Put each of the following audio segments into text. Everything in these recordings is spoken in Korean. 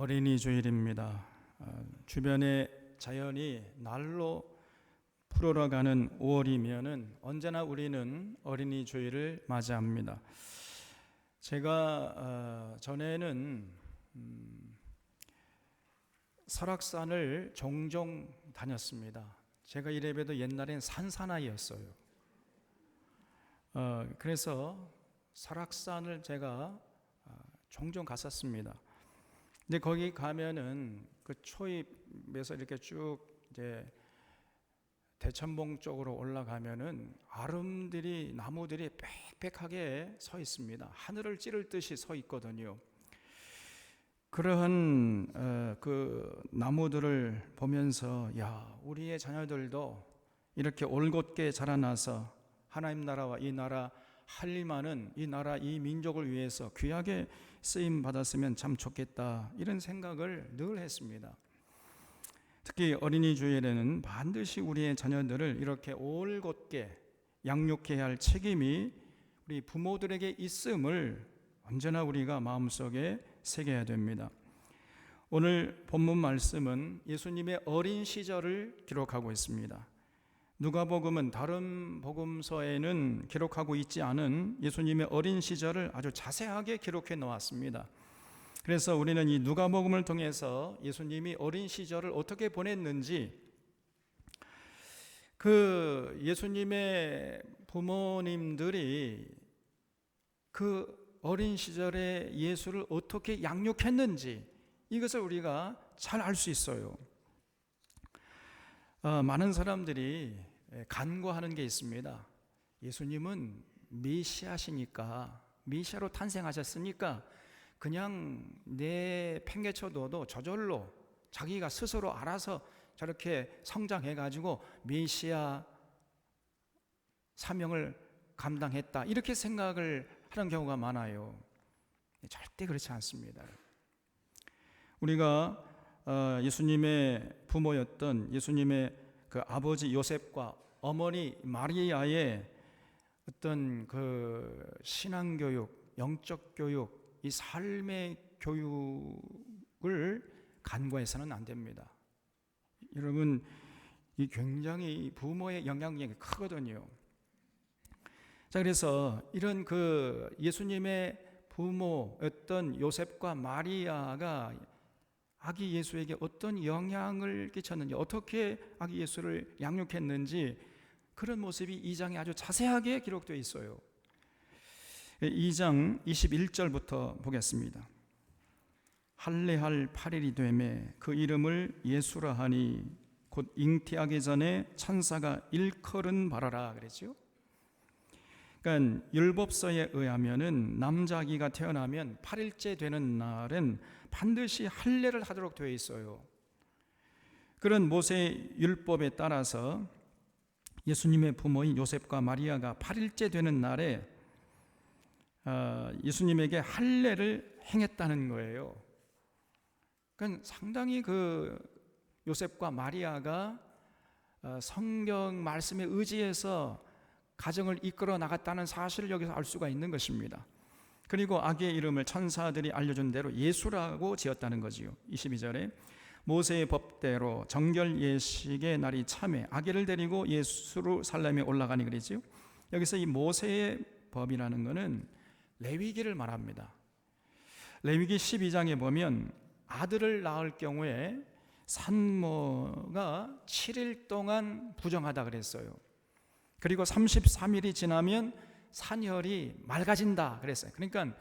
어린이 주일입니다. 주변의 자연이 날로 풀어가는 5월이면은 언제나 우리는 어린이 주일을 맞이합니다. 제가 전에는 설악산을 종종 다녔습니다. 제가 이래봬도 옛날엔 산사나이였어요. 그래서 설악산을 제가 종종 갔었습니다. 근데 거기 가면은 그 초입에서 이렇게 쭉 이제 대천봉 쪽으로 올라가면은 아름들이 나무들이 빽빽하게 서 있습니다. 하늘을 찌를 듯이 서 있거든요. 그러한 그 나무들을 보면서 우리의 자녀들도 이렇게 올곧게 자라나서 하나님 나라와 이 나라 한림하는 이 나라 이 민족을 위해서 귀하게 쓰임 받았으면 참 좋겠다, 이런 생각을 늘 했습니다. 특히 어린이 주일에는 반드시 우리의 자녀들을 이렇게 올곧게 양육해야 할 책임이 우리 부모들에게 있음을 언제나 우리가 마음속에 새겨야 됩니다. 오늘 본문 말씀은 예수님의 어린 시절을 기록하고 있습니다. 누가복음은 다른 복음서에는 기록하고 있지 않은 예수님의 어린 시절을 아주 자세하게 기록해 놓았습니다. 그래서 우리는 이 누가복음을 통해서 예수님이 어린 시절을 어떻게 보냈는지, 그 예수님의 부모님들이 그 어린 시절에 예수를 어떻게 양육했는지, 이것을 우리가 잘 알 수 있어요. 많은 사람들이 간과하는 게 있습니다. 예수님은 메시아시니까, 메시아로 탄생하셨으니까 그냥 팽개쳐둬도 저절로 자기가 스스로 알아서 저렇게 성장해가지고 메시아 사명을 감당했다, 이렇게 생각을 하는 경우가 많아요. 절대 그렇지 않습니다. 우리가 예수님의 부모였던 예수님의 그 아버지 요셉과 어머니 마리아의 어떤 그 신앙교육, 영적 교육, 이 삶의 교육을 간과해서는 안 됩니다. 여러분, 이 굉장히 부모의 영향력이 크거든요. 자, 그래서 이런 그 예수님의 부모였던 요셉과 마리아가 아기 예수에게 어떤 영향을 끼쳤는지, 어떻게 아기 예수를 양육했는지, 그런 모습이 2장에 아주 자세하게 기록되어 있어요. 2장 21절부터 보겠습니다. 할례할 8일이 되매 그 이름을 예수라 하니 곧 잉태하기 전에 천사가 일컬은 바라라 그랬죠. 그러니까 율법서에 의하면은 남자아기가 태어나면 8일째 되는 날은 반드시 할례를 하도록 되어 있어요. 그런 모세 율법에 따라서 예수님의 부모인 요셉과 마리아가 8일째 되는 날에 예수님에게 할례를 행했다는 거예요. 그러니까 상당히 그 요셉과 마리아가 성경 말씀에 의지해서 가정을 이끌어 나갔다는 사실을 여기서 알 수가 있는 것입니다. 그리고 아기의 이름을 천사들이 알려준 대로 예수라고 지었다는 거지요. 22절에 모세의 법대로 정결 예식의 날이 참에 아기를 데리고 예루살렘에 올라가니 그러지요. 여기서 이 모세의 법이라는 것은 레위기를 말합니다. 레위기 12장에 보면 아들을 낳을 경우에 산모가 7일 동안 부정하다 그랬어요. 그리고 33일이 지나면 산혈이 맑아진다 그랬어요. 그러니까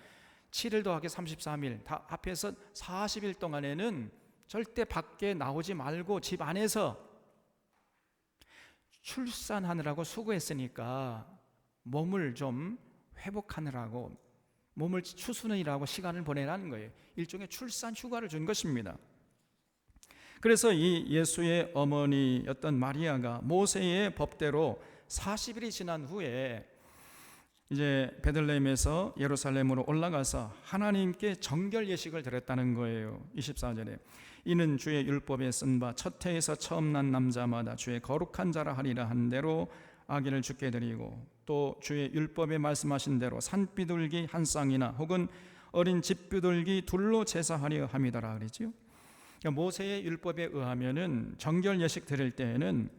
7일 더하기 33일 다 합해서 40일 동안에는 절대 밖에 나오지 말고 집 안에서 출산하느라고 수고했으니까 몸을 좀 회복하느라고, 몸을 추스느라고 시간을 보내라는 거예요. 일종의 출산 휴가를 준 것입니다. 그래서 이 예수의 어머니였던 마리아가 모세의 법대로 40일이 지난 후에 이제 베들레헴에서 예루살렘으로 올라가서 하나님께 정결 예식을 드렸다는 거예요. 24절에 이는 주의 율법에 쓴 바 첫 해에서 처음 난 남자마다 주의 거룩한 자라 하리라 한 대로 아기를 죽게 드리고, 또 주의 율법에 말씀하신 대로 산비둘기 한 쌍이나 혹은 어린 집비둘기 둘로 제사하려 함이더라 그러지요. 그러니까 모세의 율법에 의하면은 정결 예식 드릴 때에는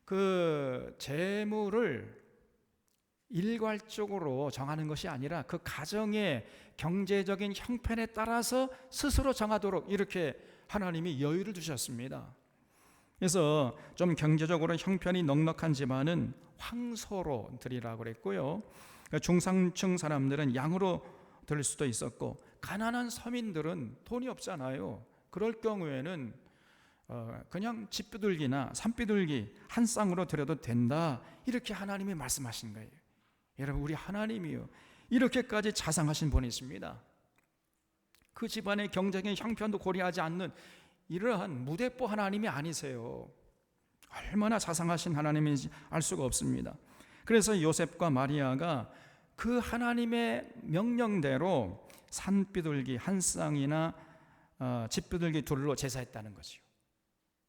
그 제물을 일괄적으로 정하는 것이 아니라 그 가정의 경제적인 형편에 따라서 스스로 정하도록 이렇게 하나님이 여유를 두셨습니다. 그래서 좀 경제적으로 형편이 넉넉한 집안은 황소로 드리라고 그랬고요. 그러니까 중상층 사람들은 양으로 드릴 수도 있었고, 가난한 서민들은 돈이 없잖아요. 그럴 경우에는 그냥 집비둘기나 산비둘기 한 쌍으로 드려도 된다, 이렇게 하나님이 말씀하신 거예요. 여러분, 우리 하나님이요, 이렇게까지 자상하신 분이십니다. 그 집안의 경제적인 형편도 고려하지 않는 이러한 무대뽀 하나님이 아니세요. 얼마나 자상하신 하나님인지 알 수가 없습니다. 그래서 요셉과 마리아가 그 하나님의 명령대로 산비둘기 한 쌍이나 집비둘기 둘로 제사했다는 거죠.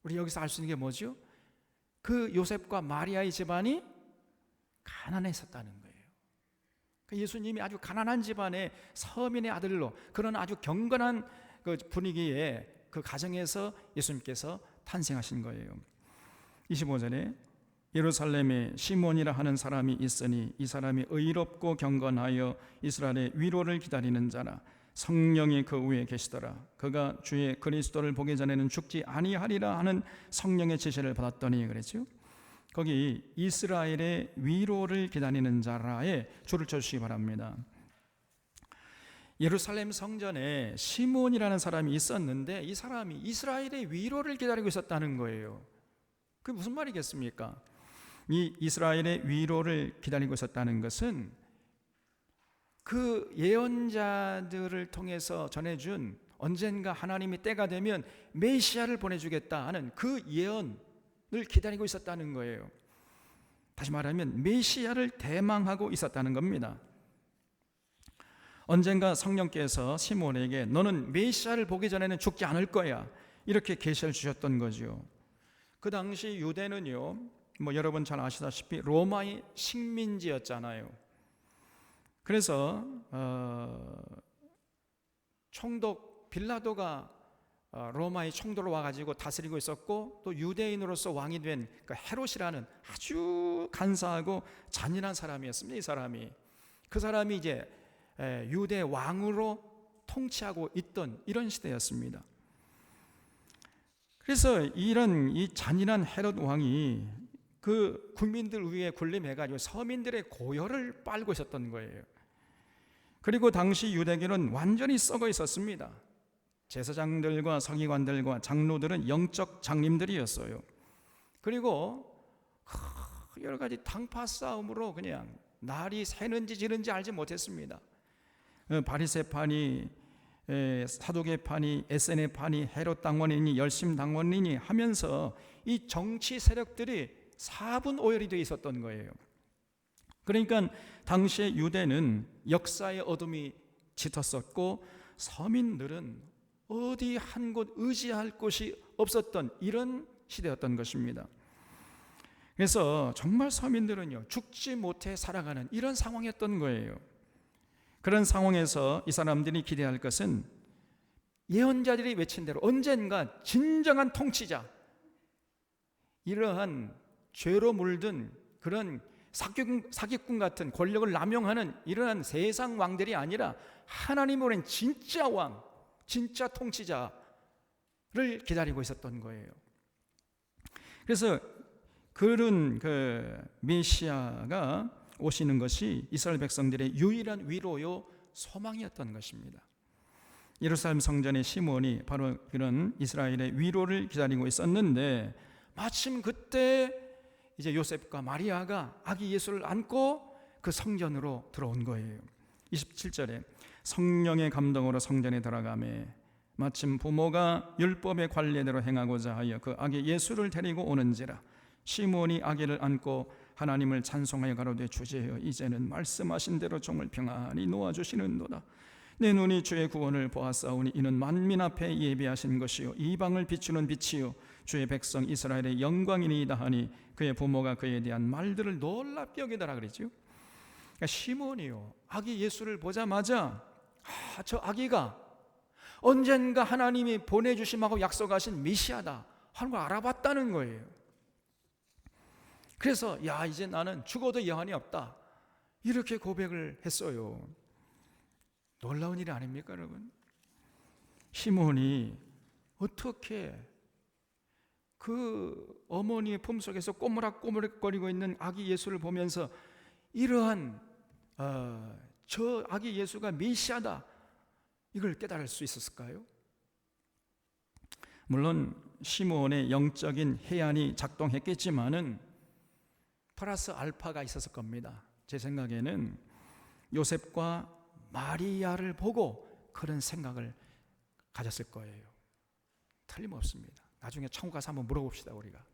우리 여기서 알 수 있는 게 뭐죠? 그 요셉과 마리아의 집안이 가난했었다는 거예요. 예수님이 아주 가난한 집안의 서민의 아들로, 그런 아주 경건한 그 분위기에 그 가정에서 예수님께서 탄생하신 거예요. 25절에 예루살렘에 시몬이라 하는 사람이 있으니 이 사람이 의롭고 경건하여 이스라엘의 위로를 기다리는 자라. 성령이 그 위에 계시더라. 그가 주의 그리스도를 보기 전에는 죽지 아니하리라 하는 성령의 지시를 받았더니 그랬죠. 거기 이스라엘의 위로를 기다리는 자라에 줄을 쳐주시기 바랍니다. 예루살렘 성전에 시몬이라는 사람이 있었는데 이 사람이 이스라엘의 위로를 기다리고 있었다는 거예요. 그게 무슨 말이겠습니까? 이 이스라엘의 위로를 기다리고 있었다는 것은 그 예언자들을 통해서 전해준 언젠가 하나님이 때가 되면 메시아를 보내주겠다 하는 그 예언을 기다리고 있었다는 거예요. 다시 말하면 메시아를 대망하고 있었다는 겁니다. 언젠가 성령께서 시몬에게 너는 메시아를 보기 전에는 죽지 않을 거야, 이렇게 계시를 주셨던 거죠. 그 당시 유대는요, 여러분 잘 아시다시피 로마의 식민지였잖아요. 그래서 총독 빌라도가 로마의 총독으로 와가지고 다스리고 있었고, 또 유대인으로서 왕이 된 그 헤롯이라는 아주 간사하고 잔인한 사람이었습니다. 이 사람이, 그 사람이 이제 유대 왕으로 통치하고 있던 이런 시대였습니다. 그래서 이런 이 잔인한 헤롯 왕이 그 국민들 위에 군림해가지고 서민들의 고열을 빨고 있었던 거예요. 그리고 당시 유대교는 완전히 썩어 있었습니다. 제사장들과 서기관들과 장로들은 영적 장님들이었어요. 그리고 여러 가지 당파 싸움으로 그냥 날이 새는지 지는지 알지 못했습니다. 바리새파니, 사두개파니, 에세네파니, 헤롯 당원이니, 열심 당원이니 하면서 이 정치 세력들이 사분오열이 되어 있었던 거예요. 그러니까 당시의 유대는 역사의 어둠이 짙었었고 서민들은 어디 한 곳 의지할 곳이 없었던 이런 시대였던 것입니다. 그래서 정말 서민들은요, 죽지 못해 살아가는 이런 상황이었던 거예요. 그런 상황에서 이 사람들이 기대할 것은 예언자들이 외친 대로 언젠가 진정한 통치자, 이러한 죄로 물든 그런 사기꾼 같은 권력을 남용하는 이러한 세상 왕들이 아니라 하나님이 보낸 진짜 왕, 진짜 통치자를 기다리고 있었던 거예요. 그래서 그런 그 메시아가 오시는 것이 이스라엘 백성들의 유일한 위로요 소망이었던 것입니다. 예루살렘 성전의 시몬이 바로 그런 이스라엘의 위로를 기다리고 있었는데, 마침 그때 이제 요셉과 마리아가 아기 예수를 안고 그 성전으로 들어온 거예요. 27절에 성령의 감동으로 성전에 들어가매 마침 부모가 율법의 관례대로 행하고자 하여 그 아기 예수를 데리고 오는지라. 시몬이 아기를 안고 하나님을 찬송하여 가로되 주제여 이제는 말씀하신 대로 종을 평안히 놓아주시는도다. 내 눈이 주의 구원을 보았사오니 이는 만민 앞에 예비하신 것이요 이방을 비추는 빛이요 주의 백성 이스라엘의 영광이니이다 하니 그의 부모가 그에 대한 말들을 놀랍게 여기더라 그랬죠. 그러니까 시몬이요, 아기 예수를 보자마자 저 아기가 언젠가 하나님이 보내주심하고 약속하신 메시아다 하는 걸 알아봤다는 거예요. 그래서 이제 나는 죽어도 여한이 없다 이렇게 고백을 했어요. 놀라운 일이 아닙니까 여러분? 시몬이 어떻게 그 어머니의 품속에서 꼬무락꼬무락거리고 있는 아기 예수를 보면서 이러한 저 아기 예수가 메시아다 이걸 깨달을 수 있었을까요? 물론 시몬의 영적인 해안이 작동했겠지만은 플러스 알파가 있었을 겁니다. 제 생각에는 요셉과 마리아를 보고 그런 생각을 가졌을 거예요. 틀림없습니다. 나중에 천국 가서 한번 물어봅시다 우리가.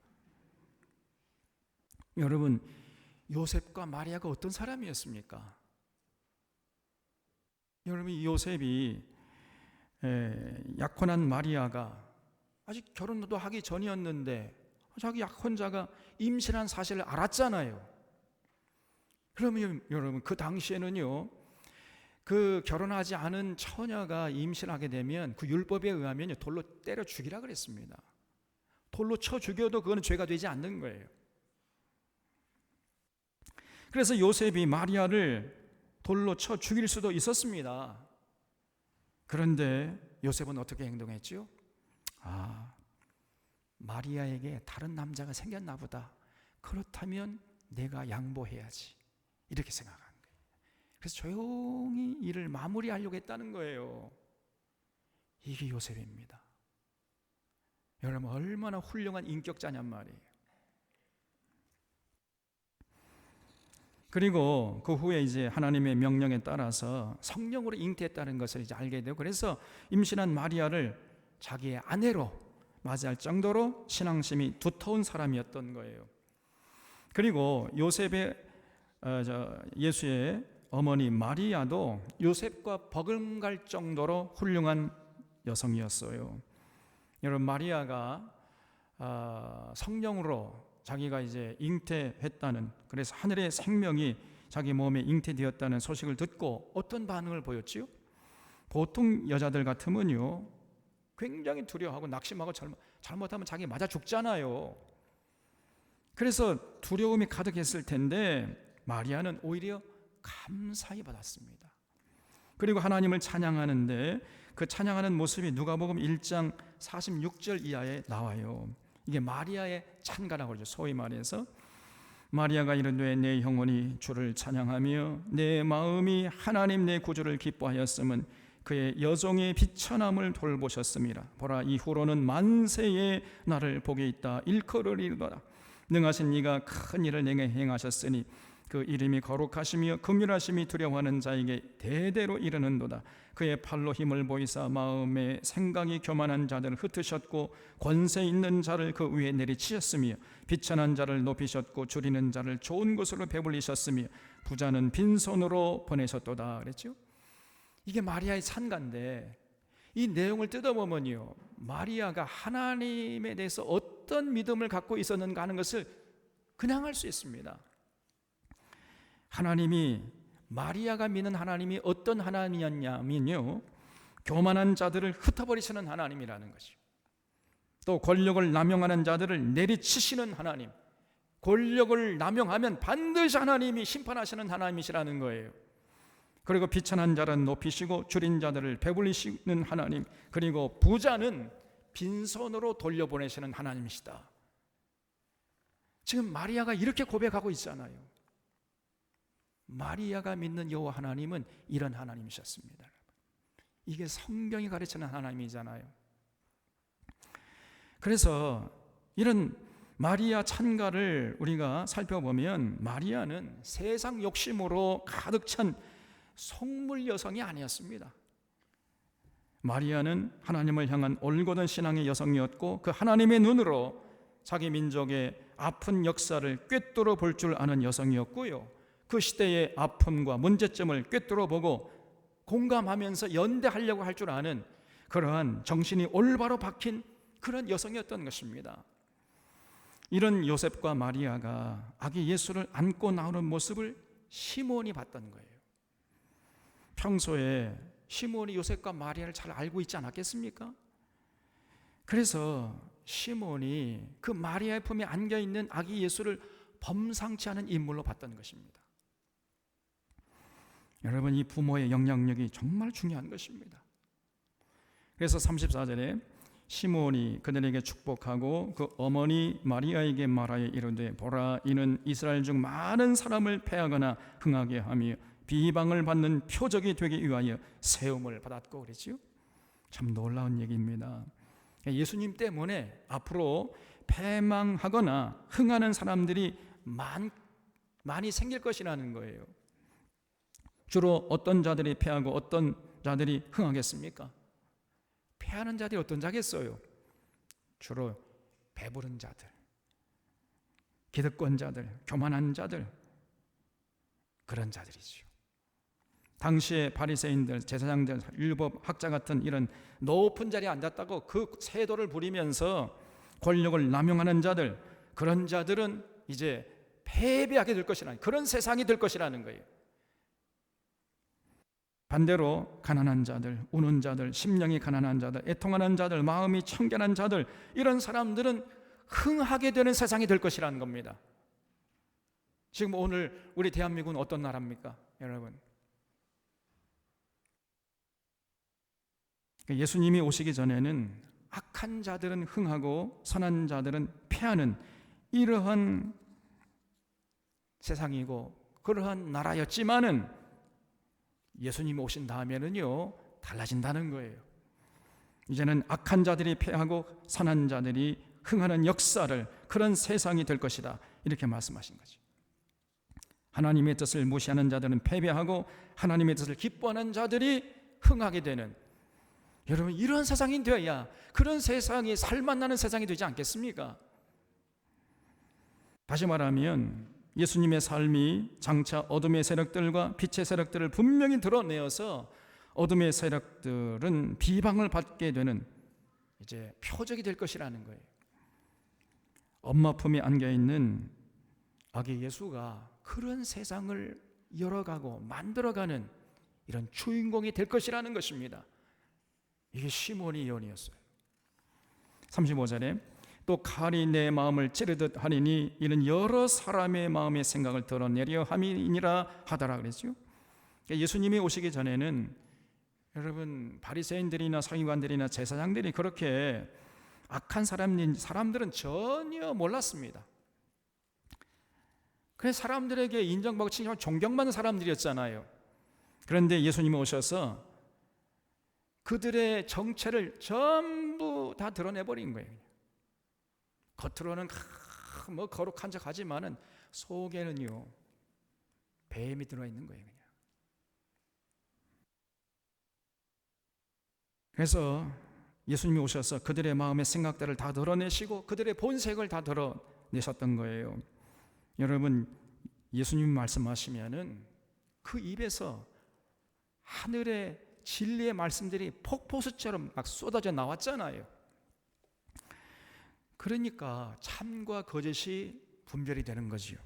여러분, 요셉과 마리아가 어떤 사람이었습니까? 여러분, 이 요셉이 약혼한 마리아가 아직 결혼도 하기 전이었는데 자기 약혼자가 임신한 사실을 알았잖아요. 그러면 여러분, 그 당시에는요, 그 결혼하지 않은 처녀가 임신하게 되면 그 율법에 의하면 돌로 때려 죽이라 그랬습니다. 돌로 쳐 죽여도 그거는 죄가 되지 않는 거예요. 그래서 요셉이 마리아를 돌로 쳐 죽일 수도 있었습니다. 그런데 요셉은 어떻게 행동했죠? 마리아에게 다른 남자가 생겼나 보다. 그렇다면 내가 양보해야지. 이렇게 생각한 거예요. 그래서 조용히 일을 마무리하려고 했다는 거예요. 이게 요셉입니다. 여러분, 얼마나 훌륭한 인격자냔 말이에요. 그리고 그 후에 이제 하나님의 명령에 따라서 성령으로 잉태했다는 것을 이제 알게 되고, 그래서 임신한 마리아를 자기의 아내로 맞이할 정도로 신앙심이 두터운 사람이었던 거예요. 그리고 요셉의 예수의 어머니 마리아도 요셉과 버금갈 정도로 훌륭한 여성이었어요. 여러분, 마리아가 성령으로 자기가 이제 잉태했다는, 그래서 하늘의 생명이 자기 몸에 잉태되었다는 소식을 듣고 어떤 반응을 보였지요? 보통 여자들 같으면요, 굉장히 두려워하고 낙심하고 잘못하면 자기 맞아 죽잖아요. 그래서 두려움이 가득했을 텐데 마리아는 오히려 감사히 받았습니다. 그리고 하나님을 찬양하는데 그 찬양하는 모습이 누가복음 1장 46절 이하에 나와요. 이게 마리아의 찬가라고 그러죠. 소위 말해서 마리아가 이르되 내 영혼이 주를 찬양하며 내 마음이 하나님 내 구주를 기뻐하였음은 그의 여종의 비천함을 돌보셨음이라. 보라, 이후로는 만세에 나를 복에 있다 일컬으리로다. 능하신 이가 큰 일을 내게 행하셨으니 그 이름이 거룩하시며 긍휼하심이 두려워하는 자에게 대대로 이르는도다. 그의 팔로 힘을 보이사 마음에 생각이 교만한 자들을 흩으셨고 권세 있는 자를 그 위에 내리치셨으며 비천한 자를 높이셨고 줄이는 자를 좋은 곳으로 배불리셨으며 부자는 빈손으로 보내셨도다 그랬죠. 이게 마리아의 찬가인데 이 내용을 뜯어보면요, 마리아가 하나님에 대해서 어떤 믿음을 갖고 있었는가 하는 것을 그냥 알 수 있습니다. 하나님이, 마리아가 믿는 하나님이 어떤 하나님이었냐면요, 교만한 자들을 흩어버리시는 하나님이라는 것이죠. 또 권력을 남용하는 자들을 내리치시는 하나님, 권력을 남용하면 반드시 하나님이 심판하시는 하나님이시라는 거예요. 그리고 비천한 자를 높이시고 줄인 자들을 배불리시는 하나님, 그리고 부자는 빈손으로 돌려보내시는 하나님이시다. 지금 마리아가 이렇게 고백하고 있잖아요. 마리아가 믿는 여호와 하나님은 이런 하나님이셨습니다. 이게 성경이 가르치는 하나님이잖아요. 그래서 이런 마리아 찬가를 우리가 살펴보면 마리아는 세상 욕심으로 가득 찬 속물 여성이 아니었습니다. 마리아는 하나님을 향한 올곧은 신앙의 여성이었고 그 하나님의 눈으로 자기 민족의 아픈 역사를 꿰뚫어 볼 줄 아는 여성이었고요, 그 시대의 아픔과 문제점을 꿰뚫어 보고 공감하면서 연대하려고 할 줄 아는 그러한 정신이 올바로 박힌 그런 여성이었던 것입니다. 이런 요셉과 마리아가 아기 예수를 안고 나오는 모습을 시몬이 봤던 거예요. 평소에 시몬이 요셉과 마리아를 잘 알고 있지 않았겠습니까? 그래서 시몬이 그 마리아의 품에 안겨있는 아기 예수를 범상치 않은 인물로 봤던 것입니다. 여러분, 이 부모의 영향력이 정말 중요한 것입니다. 그래서 34절에 시몬이 그들에게 축복하고 그 어머니 마리아에게 말하여 이르되 보라, 이는 이스라엘 중 많은 사람을 패하거나 흥하게 하며 비방을 받는 표적이 되기 위하여 세움을 받았고 그랬지요. 참 놀라운 얘기입니다. 예수님 때문에 앞으로 패망하거나 흥하는 사람들이 많이 생길 것이라는 거예요. 주로 어떤 자들이 패하고 어떤 자들이 흥하겠습니까? 패하는 자들이 어떤 자겠어요? 주로 배부른 자들, 기득권자들, 교만한 자들, 그런 자들이죠. 당시에 바리새인들, 제사장들, 율법 학자 같은 이런 높은 자리에 앉았다고 그 세도를 부리면서 권력을 남용하는 자들, 그런 자들은 이제 패배하게 될 것이라는, 그런 세상이 될 것이라는 거예요. 반대로 가난한 자들, 우는 자들, 심령이 가난한 자들, 애통하는 자들, 마음이 청결한 자들, 이런 사람들은 흥하게 되는 세상이 될 것이라는 겁니다. 지금 오늘 우리 대한민국은 어떤 나라입니까, 여러분? 예수님이 오시기 전에는 악한 자들은 흥하고 선한 자들은 패하는 이러한 세상이고 그러한 나라였지만은 예수님이 오신 다음에는요, 달라진다는 거예요. 이제는 악한 자들이 패하고 선한 자들이 흥하는 역사를, 그런 세상이 될 것이다, 이렇게 말씀하신 거죠. 하나님의 뜻을 무시하는 자들은 패배하고 하나님의 뜻을 기뻐하는 자들이 흥하게 되는, 여러분, 이런 세상이 되어야 그런 세상이 살맛나는 세상이 되지 않겠습니까? 다시 말하면 예수님의 삶이 장차 어둠의 세력들과 빛의 세력들을 분명히 드러내어서 어둠의 세력들은 비방을 받게 되는 이제 표적이 될 것이라는 거예요. 엄마 품에 안겨있는 아기 예수가 그런 세상을 열어가고 만들어가는 이런 주인공이 될 것이라는 것입니다. 이게 시몬의 예언이었어요. 35절에 또 칼이 내 마음을 찌르듯 하리니 이는 여러 사람의 마음의 생각을 드러내려 함이니라 하더라 그랬죠. 예수님이 오시기 전에는 여러분, 바리새인들이나 서기관들이나 제사장들이 그렇게 악한 사람들은 전혀 몰랐습니다. 그래서 사람들에게 인정받고 칭찬받고 존경받는 사람들이었잖아요. 그런데 예수님이 오셔서 그들의 정체를 전부 다 드러내버린 거예요. 겉으로는 뭐 거룩한 척 하지만은 속에는요, 뱀이 들어있는 거예요. 그냥. 그래서 예수님이 오셔서 그들의 마음의 생각들을 다 드러내시고 그들의 본색을 다 드러내셨던 거예요. 여러분, 예수님 말씀하시면은 그 입에서 하늘의 진리의 말씀들이 폭포수처럼 막 쏟아져 나왔잖아요. 그러니까 참과 거짓이 분별이 되는 거지요.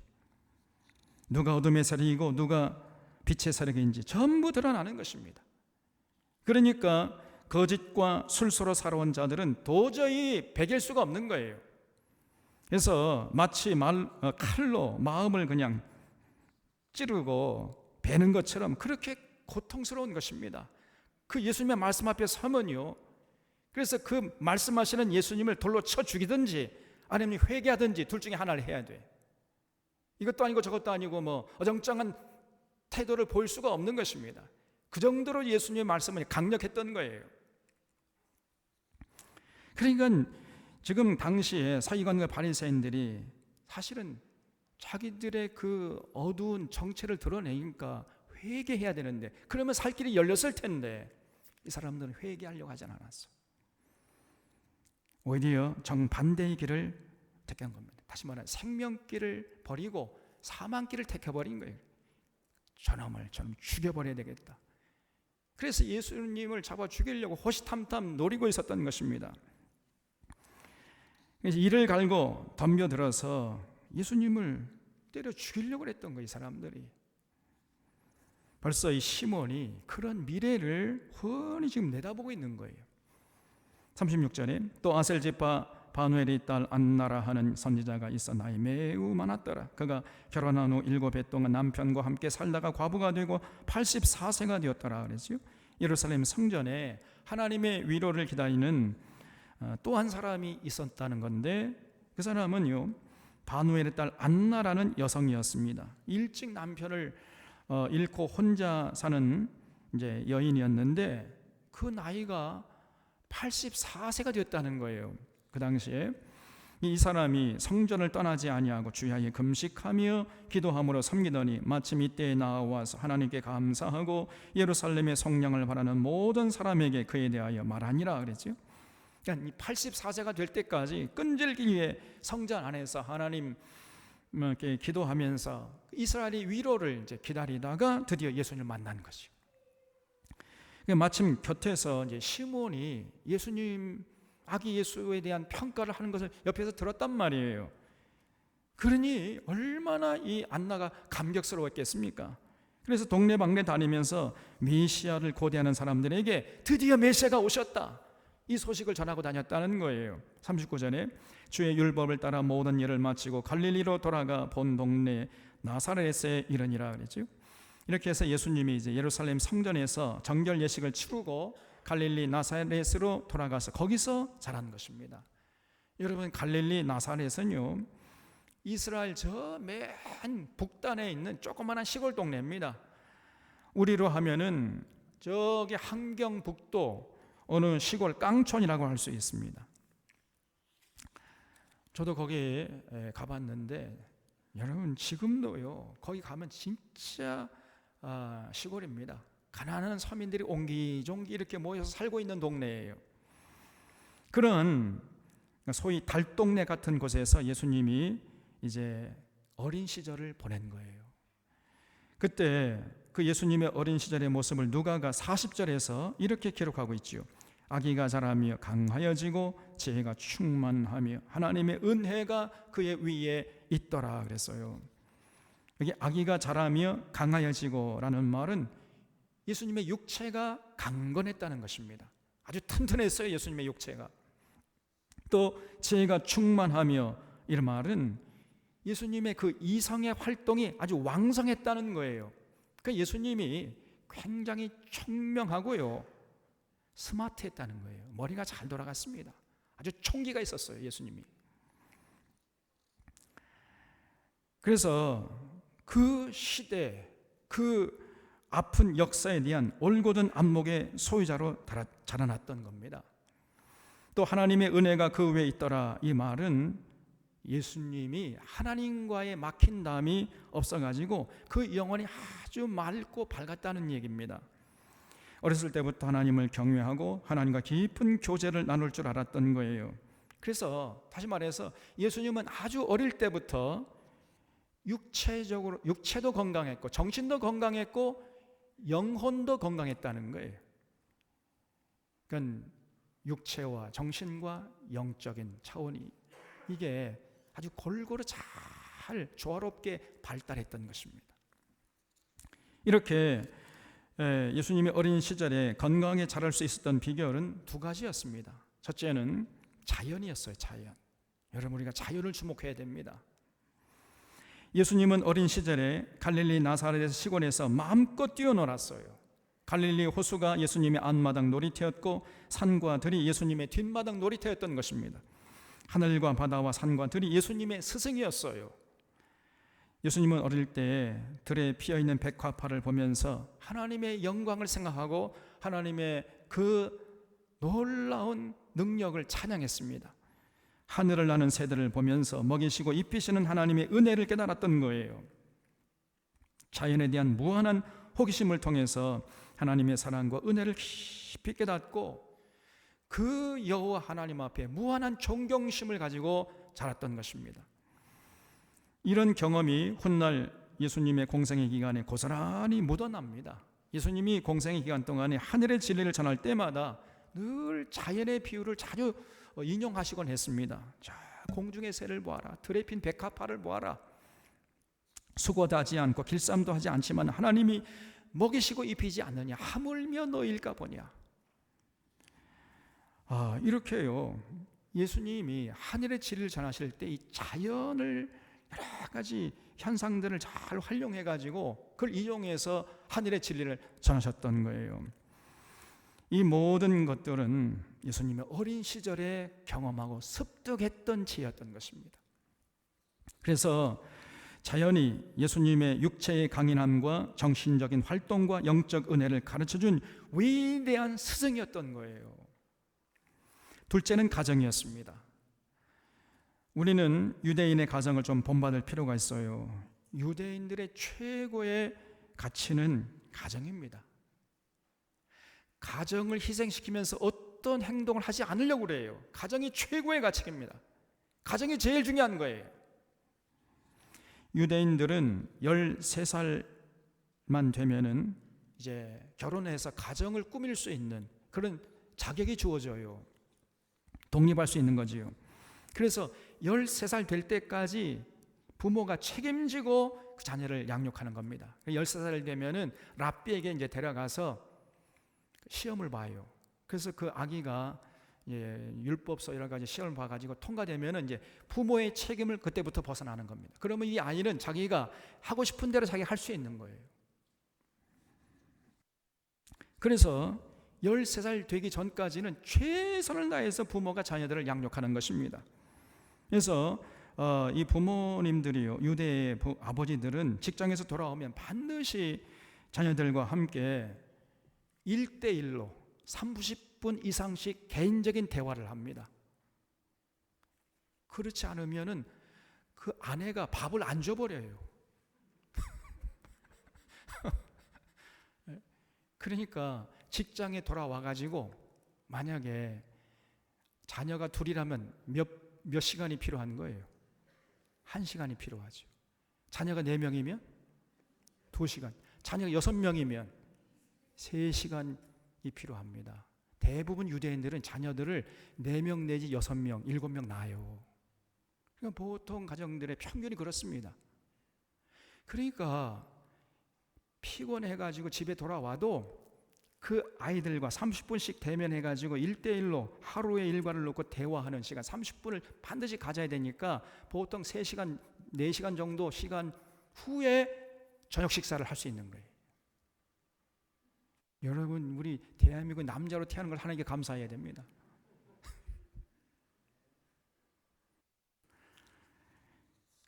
누가 어둠의 세력이고 누가 빛의 세력인지 전부 드러나는 것입니다. 그러니까 거짓과 술수로 살아온 자들은 도저히 배길 수가 없는 거예요. 그래서 마치 칼로 마음을 그냥 찌르고 베는 것처럼 그렇게 고통스러운 것입니다. 그 예수님의 말씀 앞에 서면요, 그래서 그 말씀하시는 예수님을 돌로 쳐 죽이든지 아니면 회개하든지 둘 중에 하나를 해야 돼. 이것도 아니고 저것도 아니고 뭐 어정쩡한 태도를 보일 수가 없는 것입니다. 그 정도로 예수님의 말씀은 강력했던 거예요. 그러니까 지금 당시에 서기관과 바리새인들이 사실은 자기들의 그 어두운 정체를 드러내니까 회개해야 되는데, 그러면 살 길이 열렸을 텐데 이 사람들은 회개하려고 하지 않았어. 오히려 정반대의 길을 택한 겁니다. 다시 말하면 생명길을 버리고 사망길을 택해버린 거예요. 저놈을 죽여버려야 되겠다. 그래서 예수님을 잡아 죽이려고 호시탐탐 노리고 있었던 것입니다. 그래서 이를 갈고 덤벼들어서 예수님을 때려 죽이려고 했던 거예요, 이 사람들이. 벌써 이 시몬이 그런 미래를 훤히 지금 내다보고 있는 거예요. 36절에 또 아셀지파 바누엘의 딸 안나라 하는 선지자가 있어 나이 매우 많았더라. 그가 결혼한 후 7해 동안 남편과 함께 살다가 과부가 되고 84세가 되었더라 그랬죠. 예루살렘 성전에 하나님의 위로를 기다리는 또 한 사람이 있었다는 건데, 그 사람은요 바누엘의 딸 안나라는 여성이었습니다. 일찍 남편을 잃고 혼자 사는 이제 여인이었는데 그 나이가 84세가 되었다는 거예요. 그 당시에 이 사람이 성전을 떠나지 아니하고 주야에 금식하며 기도함으로 섬기더니 마침 이때에 나와서 하나님께 감사하고 예루살렘의 성령을 바라는 모든 사람에게 그에 대하여 말하니라 그랬죠. 그러니까 84세가 될 때까지 끈질기게 성전 안에서 하나님 이렇게 기도하면서 이스라엘의 위로를 이제 기다리다가 드디어 예수님을 만난 것이죠. 마침 곁에서 이제 시몬이 예수님 아기 예수에 대한 평가를 하는 것을 옆에서 들었단 말이에요. 그러니 얼마나 이 안나가 감격스러웠겠습니까? 그래서 동네방네 다니면서 메시아를 고대하는 사람들에게 드디어 메시아가 오셨다, 이 소식을 전하고 다녔다는 거예요. 39절에 주의 율법을 따라 모든 일을 마치고 갈릴리로 돌아가 본 동네 나사렛에 이르니라 그랬죠. 이렇게 해서 예수님이 이제 예루살렘 성전에서 정결 예식을 치르고 갈릴리 나사렛으로 돌아가서 거기서 자란 것입니다. 여러분, 갈릴리 나사렛은요 이스라엘 저 맨 북단에 있는 조그마한 시골 동네입니다. 우리로 하면은 저기 함경북도 어느 시골 깡촌이라고 할 수 있습니다. 저도 거기에 가봤는데 여러분 지금도요 거기 가면 진짜 시골입니다. 가난한 서민들이 옹기종기 이렇게 모여서 살고 있는 동네예요. 그런 소위 달동네 같은 곳에서 예수님이 이제 어린 시절을 보낸 거예요. 그때 그 예수님의 어린 시절의 모습을 누가가 40절에서 이렇게 기록하고 있지요. 아기가 자라며 강하여지고 지혜가 충만하며 하나님의 은혜가 그의 위에 있더라 그랬어요. 여기 아기가 자라며 강하여지고 라는 말은 예수님의 육체가 강건했다는 것입니다. 아주 튼튼했어요, 예수님의 육체가. 또 지혜가 충만하며 이런 말은 예수님의 그 이성의 활동이 아주 왕성했다는 거예요. 그러니까 예수님이 굉장히 총명하고요 스마트했다는 거예요. 머리가 잘 돌아갔습니다. 아주 총기가 있었어요, 예수님이. 그래서 그 시대, 그 아픈 역사에 대한 올곧은 안목의 소유자로 자라났던 겁니다. 또 하나님의 은혜가 그 위에 있더라, 이 말은 예수님이 하나님과의 막힌 담이 없어가지고 그 영혼이 아주 맑고 밝았다는 얘기입니다. 어렸을 때부터 하나님을 경외하고 하나님과 깊은 교제를 나눌 줄 알았던 거예요. 그래서 다시 말해서 예수님은 아주 어릴 때부터 육체도 건강했고 정신도 건강했고 영혼도 건강했다는 거예요. 그러니까 육체와 정신과 영적인 차원이 이게 아주 골고루 잘 조화롭게 발달했던 것입니다. 이렇게 예수님이 어린 시절에 건강하게 자랄 수 있었던 비결은 두 가지였습니다. 첫째는 자연이었어요. 자연. 여러분, 우리가 자연을 주목해야 됩니다. 예수님은 어린 시절에 갈릴리 나사렛 시골에서 마음껏 뛰어놀았어요. 갈릴리 호수가 예수님의 앞마당 놀이터였고 산과 들이 예수님의 뒷마당 놀이터였던 것입니다. 하늘과 바다와 산과 들이 예수님의 스승이었어요. 예수님은 어릴 때 들에 피어있는 백화파를 보면서 하나님의 영광을 생각하고 하나님의 그 놀라운 능력을 찬양했습니다. 하늘을 나는 새들을 보면서 먹이시고 입히시는 하나님의 은혜를 깨달았던 거예요. 자연에 대한 무한한 호기심을 통해서 하나님의 사랑과 은혜를 깊이 깨닫고 그 여호와 하나님 앞에 무한한 존경심을 가지고 자랐던 것입니다. 이런 경험이 훗날 예수님의 공생의 기간에 고스란히 묻어납니다. 예수님이 공생의 기간 동안에 하늘의 진리를 전할 때마다 늘 자연의 비유를 자주 인용하시곤 했습니다. 자, 공중의 새를 보아라, 들에 핀 백합화를 보아라. 수고도 하지 않고 길쌈도 하지 않지만 하나님이 먹이시고 입히지 않느냐? 하물며 너희일까 보냐? 이렇게요. 예수님이 하늘의 진리를 전하실 때 이 자연을 여러 가지 현상들을 잘 활용해 가지고 그걸 이용해서 하늘의 진리를 전하셨던 거예요. 이 모든 것들은 예수님의 어린 시절에 경험하고 습득했던 지혜였던 것입니다. 그래서 자연이 예수님의 육체의 강인함과 정신적인 활동과 영적 은혜를 가르쳐준 위대한 스승이었던 거예요. 둘째는 가정이었습니다. 우리는 유대인의 가정을 좀 본받을 필요가 있어요. 유대인들의 최고의 가치는 가정입니다. 가정을 희생시키면서 어떤 행동을 하지 않으려고 그래요. 가정이 최고의 가치입니다. 가정이 제일 중요한 거예요. 유대인들은 13살만 되면은 이제 결혼해서 가정을 꾸밀 수 있는 그런 자격이 주어져요. 독립할 수 있는 거지요. 그래서 13살 될 때까지 부모가 책임지고 그 자녀를 양육하는 겁니다. 13살 되면은 랍비에게 이제 데려가서 시험을 봐요. 그래서 그 아기가 율법서 여러 가지 시험을 봐가지고 통과되면은 이제 부모의 책임을 그때부터 벗어나는 겁니다. 그러면 이 아이는 자기가 하고 싶은 대로 자기가 할 수 있는 거예요. 그래서 13살 되기 전까지는 최선을 다해서 부모가 자녀들을 양육하는 것입니다. 그래서 이 부모님들이요, 유대의 아버지들은 직장에서 돌아오면 반드시 자녀들과 함께 1대1로 30분 이상씩 개인적인 대화를 합니다. 그렇지 않으면은 그 아내가 밥을 안 줘버려요. 그러니까 직장에 돌아와가지고 만약에 자녀가 둘이라면 몇 시간이 필요한 거예요? 1시간이 필요하죠. 자녀가 4명이면 2시간, 자녀가 6명이면 3시간이 필요합니다. 대부분 유대인들은 자녀들을 4명 내지 6명, 7명 낳아요. 그러니까 보통 가정들의 평균이 그렇습니다. 그러니까 피곤해가지고 집에 돌아와도 그 아이들과 30분씩 대면해가지고 1대1로 하루의 일과를 놓고 대화하는 시간 30분을 반드시 가져야 되니까 보통 3시간, 4시간 정도 시간 후에 저녁 식사를 할 수 있는 거예요. 여러분, 우리 대한민국 남자로 태어난 걸 하나님께 감사해야 됩니다.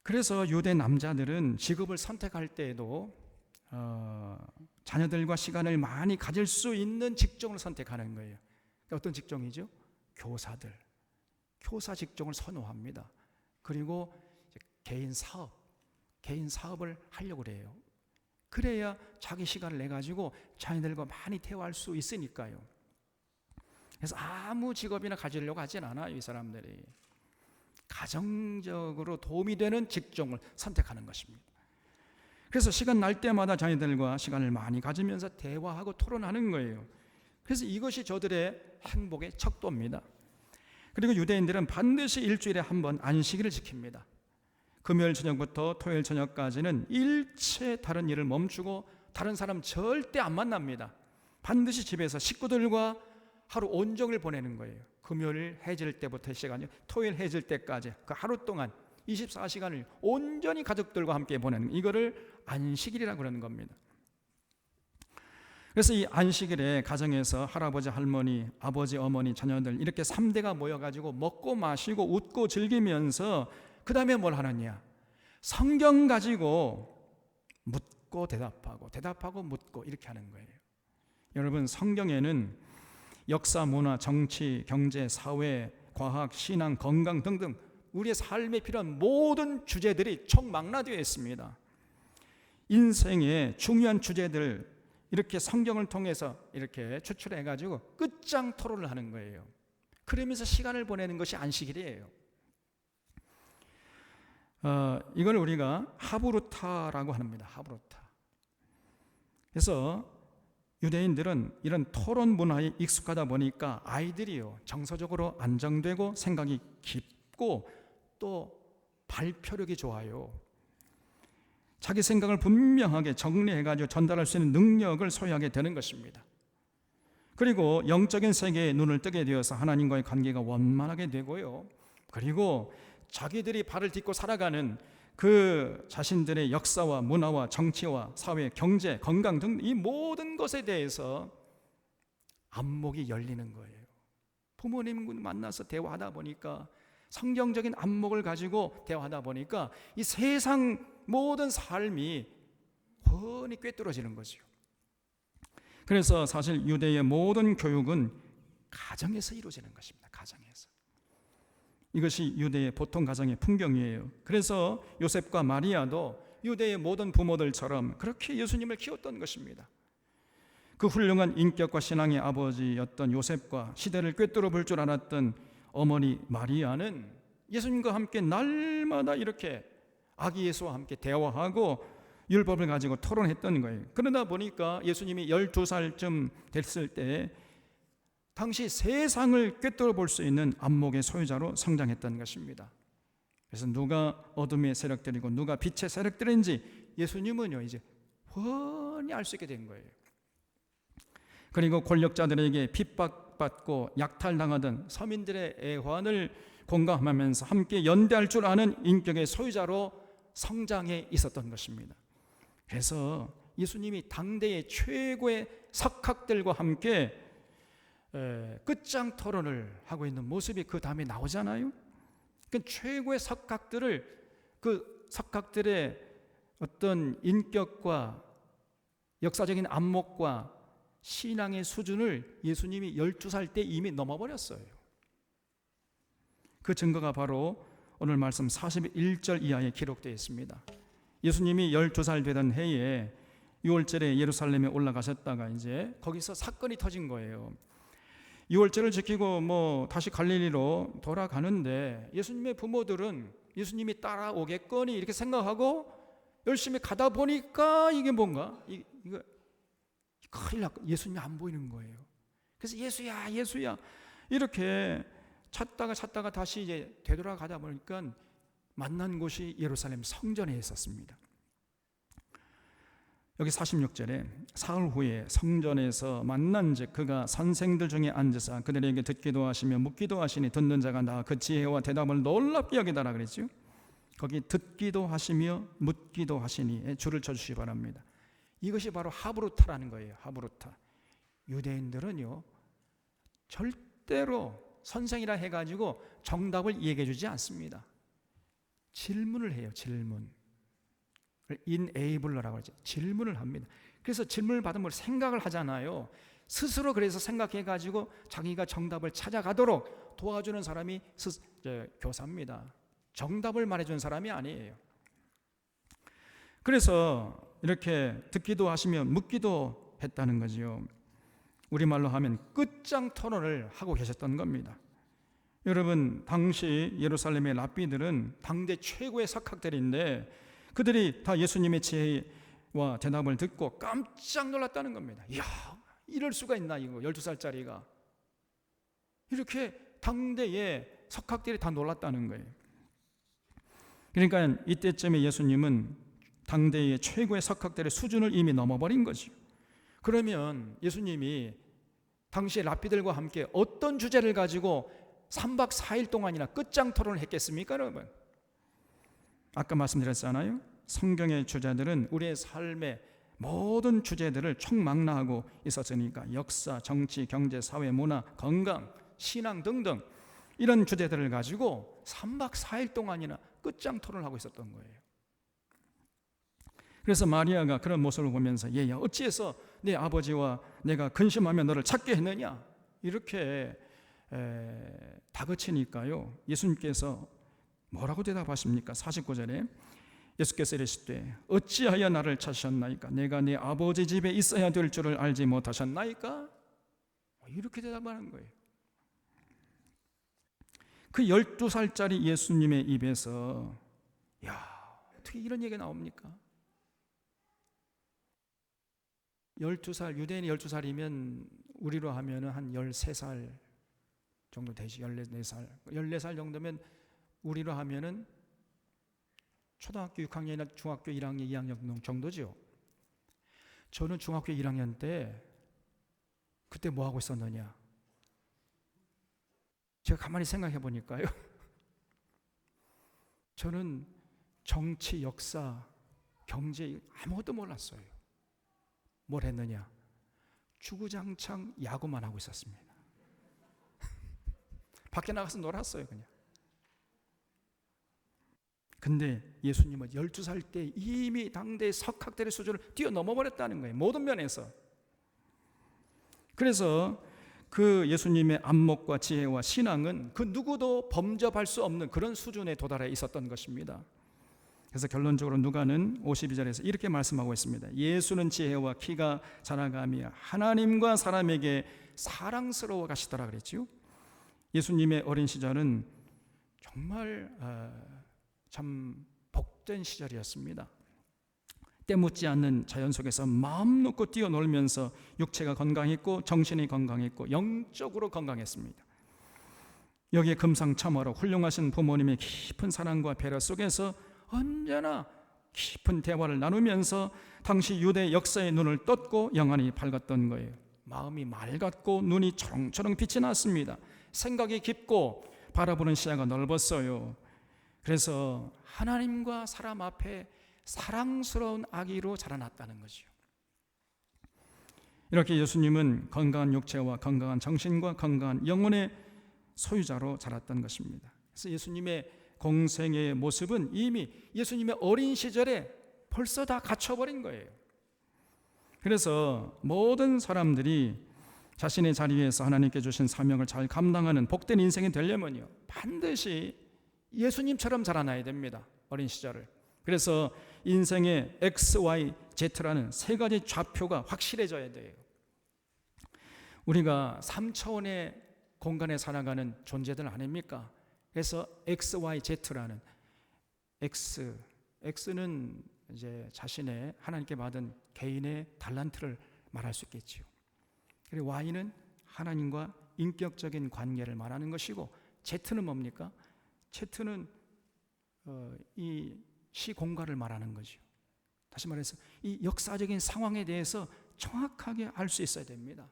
그래서 유대 남자들은 직업을 선택할 때에도 자녀들과 시간을 많이 가질 수 있는 직종을 선택하는 거예요. 어떤 직종이죠? 교사들. 교사 직종을 선호합니다. 그리고 개인 사업을 하려고 그래요. 그래야 자기 시간을 내가지고 자녀들과 많이 대화할 수 있으니까요. 그래서 아무 직업이나 가지려고 하진 않아요, 이 사람들이. 가정적으로 도움이 되는 직종을 선택하는 것입니다. 그래서 시간 날 때마다 자녀들과 시간을 많이 가지면서 대화하고 토론하는 거예요. 그래서 이것이 저들의 행복의 척도입니다. 그리고 유대인들은 반드시 일주일에 한 번 안식일을 지킵니다. 금요일 저녁부터 토요일 저녁까지는 일체 다른 일을 멈추고 다른 사람 절대 안 만납니다. 반드시 집에서 식구들과 하루 온종일 보내는 거예요. 금요일 해질 때부터 시간이요, 토요일 해질 때까지 그 하루 동안 24시간을 온전히 가족들과 함께 보내는, 이거를 안식일이라고 그러는 겁니다. 그래서 이 안식일에 가정에서 할아버지, 할머니, 아버지, 어머니, 자녀들 이렇게 3대가 모여가지고 먹고 마시고 웃고 즐기면서 그 다음에 뭘 하느냐? 성경 가지고 묻고 대답하고 묻고 이렇게 하는 거예요. 여러분, 성경에는 역사, 문화, 정치, 경제, 사회, 과학, 신앙, 건강 등등 우리의 삶에 필요한 모든 주제들이 총망라되어 있습니다. 인생의 중요한 주제들 이렇게 성경을 통해서 이렇게 추출해가지고 끝장 토론을 하는 거예요. 그러면서 시간을 보내는 것이 안식일이에요. 이걸 우리가 하브루타라고 합니다. 하브루타. 그래서 유대인들은 이런 토론 문화에 익숙하다 보니까 아이들이요, 정서적으로 안정되고 생각이 깊고 또 발표력이 좋아요. 자기 생각을 분명하게 정리해가지고 전달할 수 있는 능력을 소유하게 되는 것입니다. 그리고 영적인 세계에 눈을 뜨게 되어서 하나님과의 관계가 원만하게 되고요. 그리고 자기들이 발을 딛고 살아가는 그 자신들의 역사와 문화와 정치와 사회, 경제, 건강 등 이 모든 것에 대해서 안목이 열리는 거예요. 부모님 만나서 대화하다 보니까, 성경적인 안목을 가지고 대화하다 보니까 이 세상 모든 삶이 훤히 꿰뚫어지는 거죠. 그래서 사실 유대의 모든 교육은 가정에서 이루어지는 것입니다. 가정에서. 이것이 유대의 보통 가정의 풍경이에요. 그래서 요셉과 마리아도 유대의 모든 부모들처럼 그렇게 예수님을 키웠던 것입니다. 그 훌륭한 인격과 신앙의 아버지였던 요셉과 시대를 꿰뚫어 볼 줄 알았던 어머니 마리아는 예수님과 함께 날마다 이렇게 아기 예수와 함께 대화하고 율법을 가지고 토론했던 거예요. 그러다 보니까 예수님이 12살쯤 됐을 때 당시 세상을 꿰뚫어 볼 수 있는 안목의 소유자로 성장했던 것입니다. 그래서 누가 어둠의 세력들이고 누가 빛의 세력들인지 예수님은요 이제 훤히 알 수 있게 된 거예요. 그리고 권력자들에게 핍박받고 약탈당하던 서민들의 애환을 공감하면서 함께 연대할 줄 아는 인격의 소유자로 성장해 있었던 것입니다. 그래서 예수님이 당대의 최고의 석학들과 함께 끝장 토론을 하고 있는 모습이 그 다음에 나오잖아요. 그 최고의 그 석학들의 어떤 인격과 역사적인 안목과 신앙의 수준을 예수님이 12살 때 이미 넘어버렸어요. 그 증거가 바로 오늘 말씀 41절 이하에 기록되어 있습니다. 예수님이 12살 되던 해에 6월절에 예루살렘에 올라가셨다가 이제 거기서 사건이 터진 거예요. 6월절을 지키고 다시 갈릴리로 돌아가는데 예수님의 부모들은 예수님이 따라오겠거니 이렇게 생각하고 열심히 가다 보니까 이게 뭔가 이거 큰일 났고 예수님이 안 보이는 거예요. 그래서 예수야 예수야 이렇게 찾다가 다시 이제 되돌아가다 보니까 만난 곳이 예루살렘 성전에 있었습니다. 여기 46절에 사흘 후에 성전에서 만난즉 그가 선생들 중에 앉으사 그들에게 듣기도 하시며 묻기도 하시니 듣는 자가 나 그 지혜와 대답을 놀랍게 여기다라 그랬죠. 거기 듣기도 하시며 묻기도 하시니 줄을 쳐주시기 바랍니다. 이것이 바로 하브루타라는 거예요. 하브루타. 유대인들은요 절대로 선생이라 해가지고 정답을 얘기해 주지 않습니다. 질문을 해요. 질문. 인에이블러라고 하죠. 질문을 합니다. 그래서 질문을 받으면 생각을 하잖아요. 스스로 그래서 생각해가지고 자기가 정답을 찾아가도록 도와주는 사람이 교사입니다. 정답을 말해주는 사람이 아니에요. 그래서 이렇게 듣기도 하시며 묻기도 했다는 거지요. 우리말로 하면 끝장 토론을 하고 계셨던 겁니다. 여러분, 당시 예루살렘의 랍비들은 당대 최고의 석학들인데 그들이 다 예수님의 지혜와 대답을 듣고 깜짝 놀랐다는 겁니다. 이야, 이럴 수가 있나 이거 12살짜리가. 이렇게 당대의 석학들이 다 놀랐다는 거예요. 그러니까 이때쯤에 예수님은 당대의 최고의 석학들의 수준을 이미 넘어버린 거죠. 그러면 예수님이 당시의 랍비들과 함께 어떤 주제를 가지고 3박 4일 동안이나 끝장 토론을 했겠습니까, 여러분? 아까 말씀드렸잖아요. 성경의 주제들은 우리의 삶의 모든 주제들을 총망라하고 있었으니까 역사, 정치, 경제, 사회, 문화, 건강, 신앙 등등 이런 주제들을 가지고 3박 4일 동안이나 끝장 토론을 하고 있었던 거예요. 그래서 마리아가 그런 모습을 보면서 얘야 어찌해서 내 아버지와 내가 근심하며 너를 찾게 했느냐 이렇게 다그치니까요. 예수님께서 뭐라고 대답하십니까? 49절에 예수께서 이르시되 어찌하여 나를 찾으셨나이까? 내가 내 아버지 집에 있어야 될 줄을 알지 못하셨나이까? 이렇게 대답하는 거예요. 그 12살짜리 예수님의 입에서 야, 어떻게 이런 얘기가 나옵니까? 12살, 유대인이 12살이면 우리로 하면 한 13살 정도 되지. 14살 정도면 우리로 하면은 초등학교 6학년이나 중학교 1학년, 2학년 정도죠. 저는 중학교 1학년 때 그때 뭐 하고 있었느냐? 제가 가만히 생각해 보니까요. 저는 정치, 역사, 경제 아무것도 몰랐어요. 뭘 했느냐? 주구장창 야구만 하고 있었습니다. 밖에 나가서 놀았어요, 그냥. 근데 예수님은 12살 때 이미 당대의 석학들의 수준을 뛰어넘어 버렸다는 거예요. 모든 면에서. 그래서 그 예수님의 안목과 지혜와 신앙은 그 누구도 범접할 수 없는 그런 수준에 도달해 있었던 것입니다. 그래서 결론적으로 누가는 52절에서 이렇게 말씀하고 있습니다. 예수는 지혜와 키가 자라가며 하나님과 사람에게 사랑스러워 가시더라 그랬죠. 예수님의 어린 시절은 정말 참 복된 시절이었습니다. 때묻지 않는 자연 속에서 마음 놓고 뛰어놀면서 육체가 건강했고 정신이 건강했고 영적으로 건강했습니다. 여기에 금상첨화로 훌륭하신 부모님의 깊은 사랑과 배려 속에서 언제나 깊은 대화를 나누면서 당시 유대 역사의 눈을 떴고 영안이 밝았던 거예요. 마음이 맑았고 눈이 초롱초롱 빛이 났습니다. 생각이 깊고 바라보는 시야가 넓었어요. 그래서 하나님과 사람 앞에 사랑스러운 아기로 자라났다는 거죠. 이렇게 예수님은 건강한 육체와 건강한 정신과 건강한 영혼의 소유자로 자랐던 것입니다. 그래서 예수님의 공생의 모습은 이미 예수님의 어린 시절에 벌써 다 갖춰버린 거예요. 그래서 모든 사람들이 자신의 자리에서 하나님께 주신 사명을 잘 감당하는 복된 인생이 되려면요, 반드시 예수님처럼 자라나야 됩니다. 어린 시절을. 그래서 인생의 X, Y, Z라는 세 가지 좌표가 확실해져야 돼요. 우리가 3차원의 공간에 살아가는 존재들 아닙니까? 그래서 X, Y, Z라는 X는 이제 자신의 하나님께 받은 개인의 달란트를 말할 수 있겠지요. 그리고 Y는 하나님과 인격적인 관계를 말하는 것이고, Z는 뭡니까? Z는 이 시공간을 말하는 거죠. 다시 말해서 이 역사적인 상황에 대해서 정확하게 알 수 있어야 됩니다.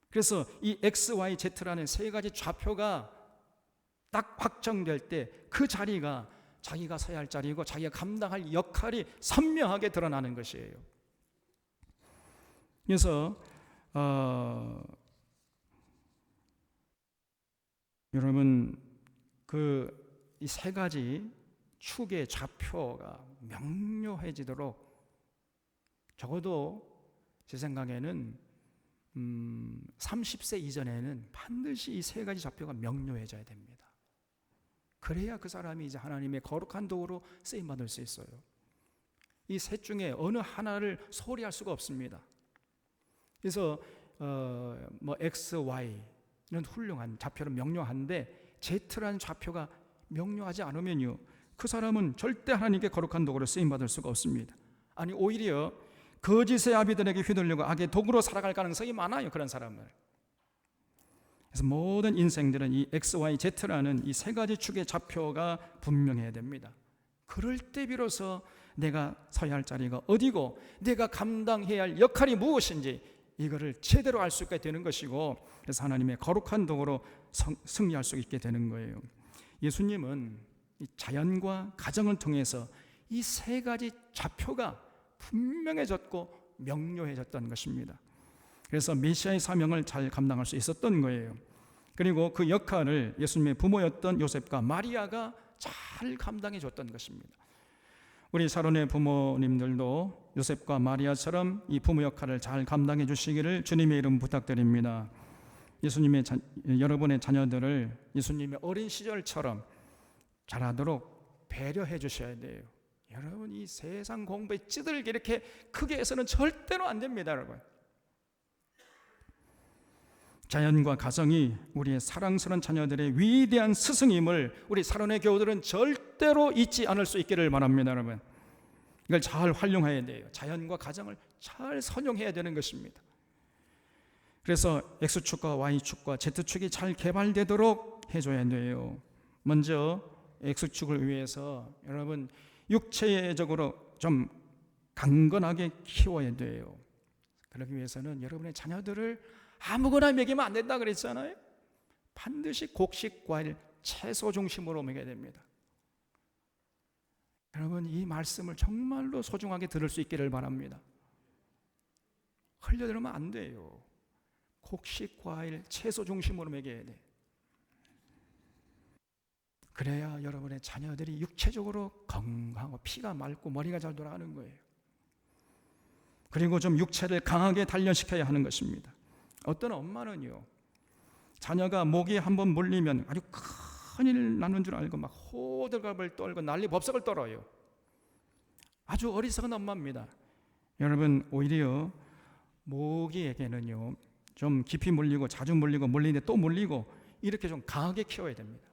그래서 이 X, Y, Z라는 세 가지 좌표가 딱 확정될 때 그 자리가 자기가 서야 할 자리이고 자기가 감당할 역할이 선명하게 드러나는 것이에요. 그래서 여러분 그 이 세 가지 축의 좌표가 명료해지도록 적어도 제 생각에는 30세 이전에는 반드시 이 세 가지 좌표가 명료해져야 됩니다. 그래야 그 사람이 이제 하나님의 거룩한 도구로 쓰임받을 수 있어요. 이 셋 중에 어느 하나를 소홀히 할 수가 없습니다. 그래서 뭐 X, Y는 훌륭한 좌표는 명료한데 Z라는 좌표가 명료하지 않으면요, 그 사람은 절대 하나님께 거룩한 도구로 쓰임받을 수가 없습니다. 아니 오히려 거짓의 아비들에게 휘둘리고 악의 도구로 살아갈 가능성이 많아요, 그런 사람을. 그래서 모든 인생들은 이 X, Y, Z라는 이 세 가지 축의 좌표가 분명해야 됩니다. 그럴 때 비로소 내가 서야 할 자리가 어디고 내가 감당해야 할 역할이 무엇인지 이거를 제대로 알 수 있게 되는 것이고, 그래서 하나님의 거룩한 도구로 승리할 수 있게 되는 거예요. 예수님은 이 자연과 가정을 통해서 이 세 가지 좌표가 분명해졌고 명료해졌던 것입니다. 그래서 메시아의 사명을 잘 감당할 수 있었던 거예요. 그리고 그 역할을 예수님의 부모였던 요셉과 마리아가 잘 감당해 줬던 것입니다. 우리 사론의 부모님들도 요셉과 마리아처럼 이 부모 역할을 잘 감당해 주시기를 주님의 이름 부탁드립니다. 예수님의 여러분의 자녀들을 예수님의 어린 시절처럼 자라도록 배려해 주셔야 돼요. 여러분, 이 세상 공부에 찌들게 이렇게 크게 해서는 절대로 안 됩니다, 여러분. 자연과 가정이 우리의 사랑스러운 자녀들의 위대한 스승임을 우리 사론의 교우들은 절대로 잊지 않을 수 있기를 바랍니다, 여러분. 이걸 잘 활용해야 돼요. 자연과 가정을 잘 선용해야 되는 것입니다. 그래서 X축과 Y축과 Z축이 잘 개발되도록 해줘야 돼요. 먼저 X축을 위해서 여러분 육체적으로 좀 강건하게 키워야 돼요. 그러기 위해서는 여러분의 자녀들을 아무거나 먹이면 안 된다 그랬잖아요. 반드시 곡식, 과일, 채소 중심으로 먹여야 됩니다. 여러분 이 말씀을 정말로 소중하게 들을 수 있기를 바랍니다. 흘려들으면 안 돼요. 곡식, 과일, 채소 중심으로 먹여야 돼. 그래야 여러분의 자녀들이 육체적으로 건강하고 피가 맑고 머리가 잘 돌아가는 거예요. 그리고 좀 육체를 강하게 단련시켜야 하는 것입니다. 어떤 엄마는요, 자녀가 모기에 한번 물리면 아주 큰일 나는 줄 알고 막 호들갑을 떨고 난리 법석을 떨어요. 아주 어리석은 엄마입니다. 여러분 오히려 모기에게는요 좀 깊이 물리고 자주 물리고 물리는데 또 물리고 이렇게 좀 강하게 키워야 됩니다.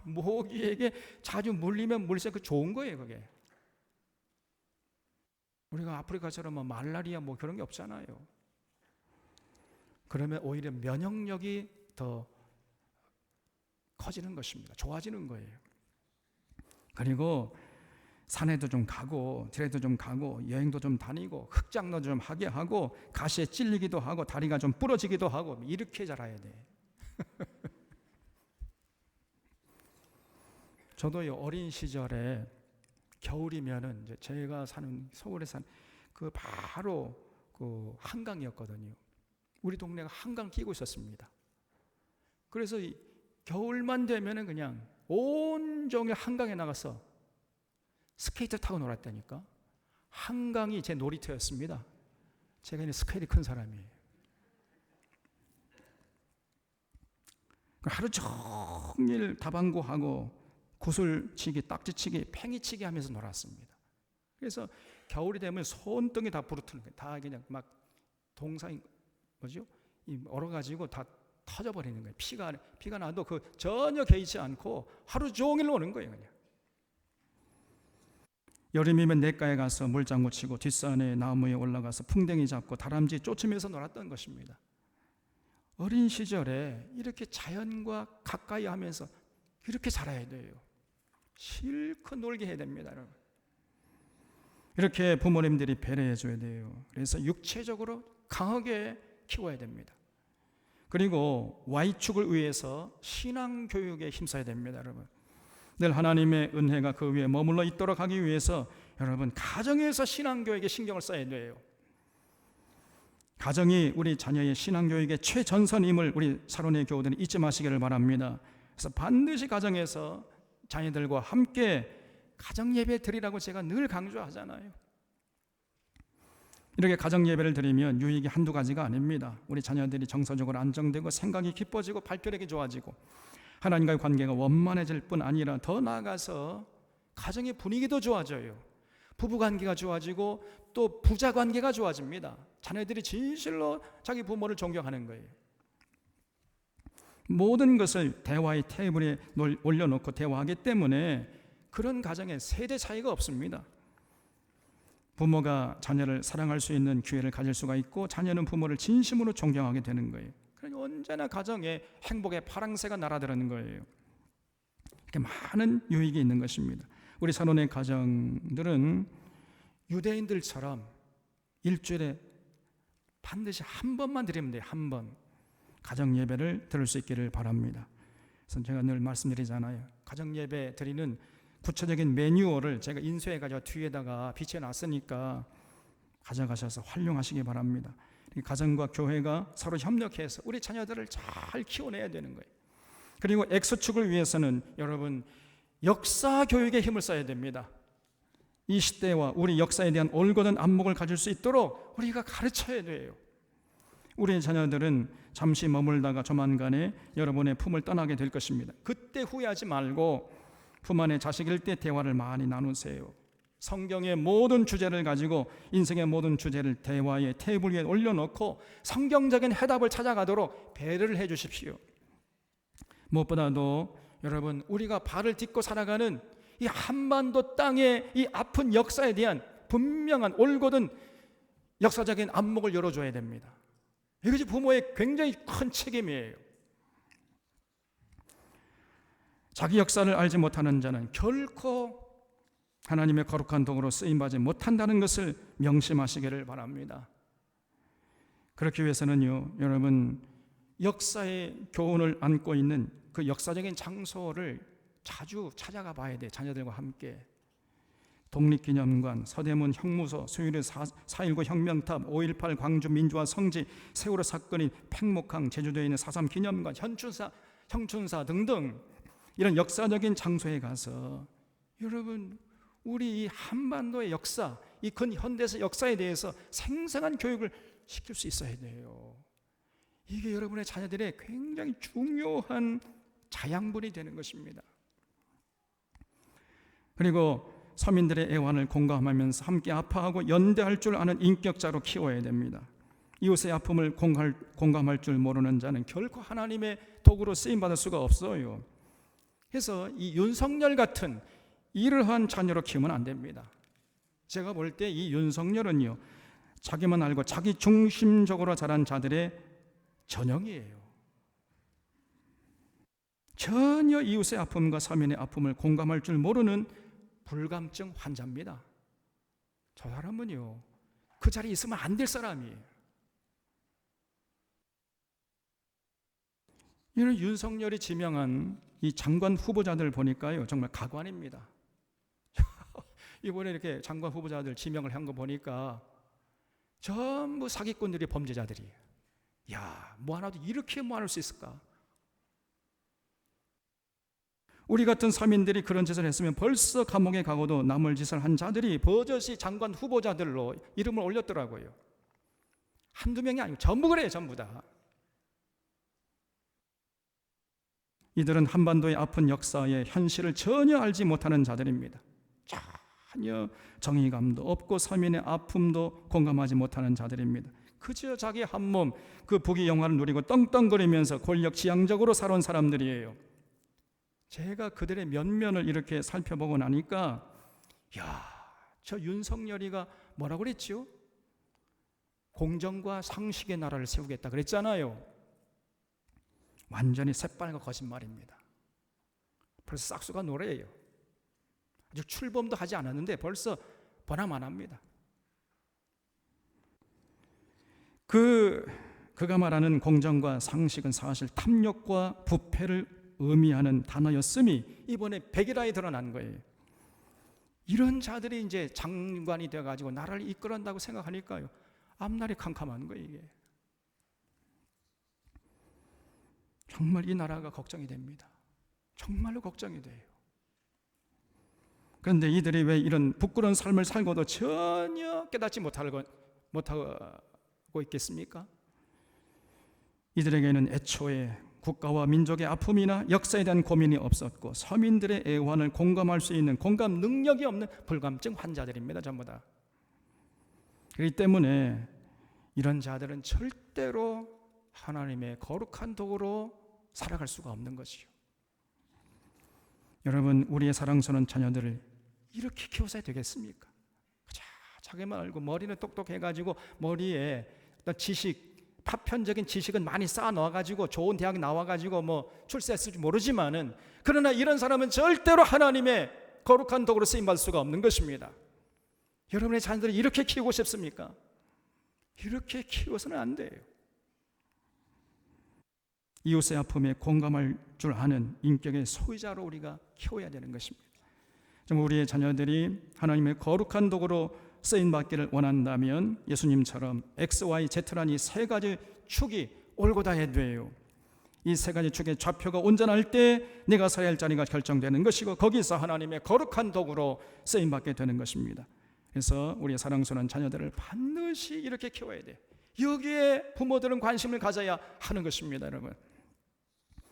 모기에게 자주 물리면 물리세요. 그 좋은 거예요 그게. 우리가 아프리카처럼 뭐 말라리아 뭐 그런 게 없잖아요. 그러면 오히려 면역력이 더 커지는 것입니다. 좋아지는 거예요. 그리고 산에도 좀 가고 들에도 좀 가고 여행도 좀 다니고 흑장도 좀 하게 하고 가시에 찔리기도 하고 다리가 좀 부러지기도 하고 이렇게 자라야 돼. 저도요 어린 시절에 겨울이면은 이제 제가 사는 서울에 산 그 바로 그 한강이었거든요. 우리 동네가 한강 끼고 있었습니다. 그래서 이 겨울만 되면은 그냥 온종일 한강에 나가서 스케이트 타고 놀았다니까. 한강이 제 놀이터였습니다. 제가 이제 스케일이 큰 사람이에요. 하루 종일 다방구하고 구슬치기, 딱지치기, 팽이치기 하면서 놀았습니다. 그래서 겨울이 되면 손등이 다 부르트는 거예요. 다 그냥 막 동상이 뭐죠? 얼어가지고 다 터져버리는 거예요. 피가 나도 그 전혀 개의치 않고 하루 종일 노는 거예요. 그냥. 여름이면 냇가에 가서 물장구 치고 뒷산에 나무에 올라가서 풍뎅이 잡고 다람쥐 쫓으면서 놀았던 것입니다. 어린 시절에 이렇게 자연과 가까이 하면서 이렇게 자라야 돼요. 실컷 놀게 해야 됩니다, 여러분. 이렇게 부모님들이 배려해 줘야 돼요. 그래서 육체적으로 강하게 키워야 됩니다. 그리고 Y축을 위해서 신앙교육에 힘써야 됩니다, 여러분. 늘 하나님의 은혜가 그 위에 머물러 있도록 하기 위해서 여러분 가정에서 신앙교육에 신경을 써야 돼요. 가정이 우리 자녀의 신앙교육의 최전선임을 우리 사론의 교우들은 잊지 마시기를 바랍니다. 그래서 반드시 가정에서 자녀들과 함께 가정예배 드리라고 제가 늘 강조하잖아요. 이렇게 가정예배를 드리면 유익이 한두 가지가 아닙니다. 우리 자녀들이 정서적으로 안정되고 생각이 깊어지고 발표력이 좋아지고 하나님과의 관계가 원만해질 뿐 아니라 더 나아가서 가정의 분위기도 좋아져요. 부부관계가 좋아지고 또 부자관계가 좋아집니다. 자녀들이 진실로 자기 부모를 존경하는 거예요. 모든 것을 대화의 테이블에 올려놓고 대화하기 때문에 그런 가정에 세대 차이가 없습니다. 부모가 자녀를 사랑할 수 있는 기회를 가질 수가 있고 자녀는 부모를 진심으로 존경하게 되는 거예요. 그러니 언제나 가정에 행복의 파랑새가 날아드는 거예요. 이렇게 많은 유익이 있는 것입니다. 우리 사론의 가정들은 유대인들처럼 일주일에 반드시 한 번만 드리면 돼요. 한 번. 가정 예배를 드릴 수 있기를 바랍니다. 그래서 제가 늘 말씀드리잖아요. 가정 예배 드리는 구체적인 매뉴얼을 제가 인쇄해가지고 뒤에다가 비춰놨으니까 가져가셔서 활용하시기 바랍니다. 가정과 교회가 서로 협력해서 우리 자녀들을 잘 키워내야 되는 거예요. 그리고 X축을 위해서는 여러분 역사 교육에 힘을 써야 됩니다. 이 시대와 우리 역사에 대한 올곧은 안목을 가질 수 있도록 우리가 가르쳐야 돼요. 우리 자녀들은 잠시 머물다가 조만간에 여러분의 품을 떠나게 될 것입니다. 그때 후회하지 말고 품 안에 자식일 때 대화를 많이 나누세요. 성경의 모든 주제를 가지고 인생의 모든 주제를 대화의 테이블 위에 올려놓고 성경적인 해답을 찾아가도록 배려를 해 주십시오. 무엇보다도 여러분 우리가 발을 딛고 살아가는 이 한반도 땅의 이 아픈 역사에 대한 분명한 올곧은 역사적인 안목을 열어줘야 됩니다. 이것이 부모의 굉장히 큰 책임이에요. 자기 역사를 알지 못하는 자는 결코 하나님의 거룩한 도구로 쓰임받지 못한다는 것을 명심하시기를 바랍니다. 그렇기 위해서는요, 여러분, 역사의 교훈을 안고 있는 그 역사적인 장소를 자주 찾아가 봐야 돼. 자녀들과 함께. 독립기념관, 서대문 형무소, 수유리 4.19 혁명탑, 5.18 광주 민주화 성지, 세월호 사건인 팽목항, 제주도에 있는 4.3 기념관, 형춘사 등등 이런 역사적인 장소에 가서 여러분, 우리 이 한반도의 역사, 이 근현대사 역사에 대해서 생생한 교육을 시킬 수 있어야 돼요. 이게 여러분의 자녀들의 굉장히 중요한 자양분이 되는 것입니다. 그리고 서민들의 애환을 공감하면서 함께 아파하고 연대할 줄 아는 인격자로 키워야 됩니다. 이웃의 아픔을 공감할 줄 모르는 자는 결코 하나님의 도구로 쓰임받을 수가 없어요. 그래서 이 윤석열 같은 이러한 자녀로 키우면 안 됩니다. 제가 볼 때 이 윤석열은요, 자기만 알고 자기 중심적으로 자란 자들의 전형이에요. 전혀 이웃의 아픔과 서민의 아픔을 공감할 줄 모르는 불감증 환자입니다. 저 사람은요, 그 자리에 있으면 안 될 사람이에요. 이런 윤석열이 지명한 이 장관 후보자들 보니까요, 정말 가관입니다. 이번에 이렇게 장관 후보자들 지명을 한 거 보니까 전부 사기꾼들이 범죄자들이에요. 야, 뭐 하나도 이렇게 뭐 할 수 있을까? 우리 같은 서민들이 그런 짓을 했으면 벌써 감옥에 가고도 남을 짓을 한 자들이 버젓이 장관 후보자들로 이름을 올렸더라고요. 한두 명이 아니고 전부 그래요, 전부 다. 이들은 한반도의 아픈 역사의 현실을 전혀 알지 못하는 자들입니다. 전혀 정의감도 없고 서민의 아픔도 공감하지 못하는 자들입니다. 그저 자기 한몸 그 부귀 영화를 누리고 떵떵거리면서 권력 지향적으로 살아온 사람들이에요. 제가 그들의 면면을 이렇게 살펴보고 나니까, 야, 저 윤석열이가 뭐라고 그랬죠? 공정과 상식의 나라를 세우겠다 그랬잖아요. 완전히 새빨간 거짓말입니다. 벌써 싹수가 노래예요. 아직 출범도 하지 않았는데 벌써 번화만합니다. 그가 말하는 공정과 상식은 사실 탐욕과 부패를 의미하는 단어였음이 이번에 백일화에 드러난 거예요. 이런 자들이 이제 장관이 되어가지고 나라를 이끌어간다고 생각하니까요, 앞날이 캄캄한 거예요. 이게 정말 이 나라가 걱정이 됩니다. 정말로 걱정이 돼요. 그런데 이들이 왜 이런 부끄러운 삶을 살고도 전혀 깨닫지 못하고 있겠습니까? 이들에게는 애초에 국가와 민족의 아픔이나 역사에 대한 고민이 없었고 서민들의 애환을 공감할 수 있는 공감 능력이 없는 불감증 환자들입니다. 전부 다. 그렇기 때문에 이런 자들은 절대로 하나님의 거룩한 도구로 살아갈 수가 없는 것이요. 여러분, 우리의 사랑스러운 자녀들을 이렇게 키워서야 되겠습니까? 자기만 알고 머리는 똑똑해가지고 머리에 어떤 지식, 파편적인 지식은 많이 쌓아 놓아가지고 좋은 대학 나와가지고 뭐 출세했을지 모르지만은, 그러나 이런 사람은 절대로 하나님의 거룩한 도구로 쓰임받을 수가 없는 것입니다. 여러분의 자녀들을 이렇게 키우고 싶습니까? 이렇게 키워서는 안 돼요. 이웃의 아픔에 공감할 줄 아는 인격의 소유자로 우리가 키워야 되는 것입니다. 정말 우리의 자녀들이 하나님의 거룩한 도구로 쓰임받기를 원한다면 예수님처럼 X, Y, Z란 이 세 가지 축이 올곧아야 돼요. 이 세 가지 축의 좌표가 온전할 때 내가 서야 할 자리가 결정되는 것이고 거기서 하나님의 거룩한 도구로 쓰임받게 되는 것입니다. 그래서 우리의 사랑스러운 자녀들을 반드시 이렇게 키워야 돼요. 여기에 부모들은 관심을 가져야 하는 것입니다, 여러분.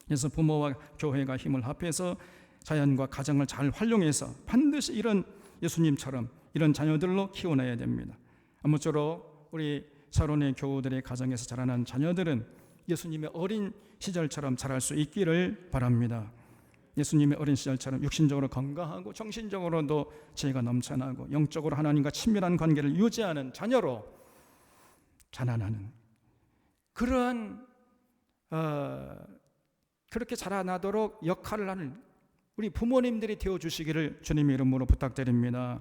그래서 부모와 교회가 힘을 합해서 자연과 가정을 잘 활용해서 반드시 이런 예수님처럼 이런 자녀들로 키워내야 됩니다. 아무쪼록 우리 서론의 교우들의 가정에서 자라난 자녀들은 예수님의 어린 시절처럼 자랄 수 있기를 바랍니다. 예수님의 어린 시절처럼 육신적으로 건강하고 정신적으로도 지혜가 넘쳐나고 영적으로 하나님과 친밀한 관계를 유지하는 자녀로 자라나는 그러한 그렇게 자라나도록 역할을 하는 우리 부모님들이 되어주시기를 주님의 이름으로 부탁드립니다.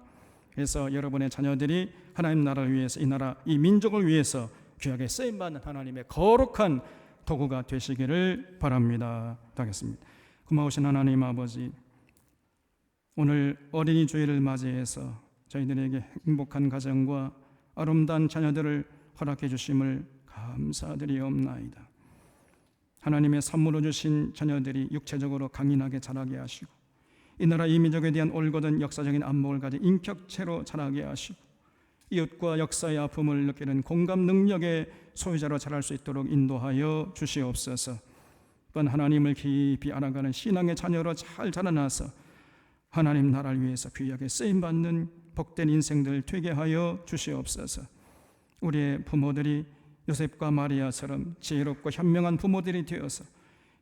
그래서 여러분의 자녀들이 하나님 나라를 위해서, 이 나라, 이 민족을 위해서 귀하게 쓰임받는 하나님의 거룩한 도구가 되시기를 바랍니다. 하겠습니다. 고마우신 하나님 아버지, 오늘 어린이 주일을 맞이해서 저희들에게 행복한 가정과 아름다운 자녀들을 허락해 주심을 감사드리옵나이다. 하나님의 선물로 주신 자녀들이 육체적으로 강인하게 자라게 하시고, 이 나라 이 민족에 대한 올곧은 역사적인 안목을 가진 인격체로 자라게 하시고, 이웃과 역사의 아픔을 느끼는 공감 능력의 소유자로 자랄 수 있도록 인도하여 주시옵소서. 또한 하나님을 깊이 알아가는 신앙의 자녀로 잘 자라나서 하나님 나라를 위해서 귀하게 쓰임받는 복된 인생들 되게 하여 주시옵소서. 우리의 부모들이 요셉과 마리아처럼 지혜롭고 현명한 부모들이 되어서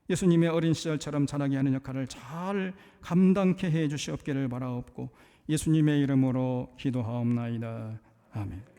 예수님의 어린 시절처럼 자라게 하는 역할을 잘 감당케 해 주시옵기를 바라옵고 예수님의 이름으로 기도하옵나이다. 아멘.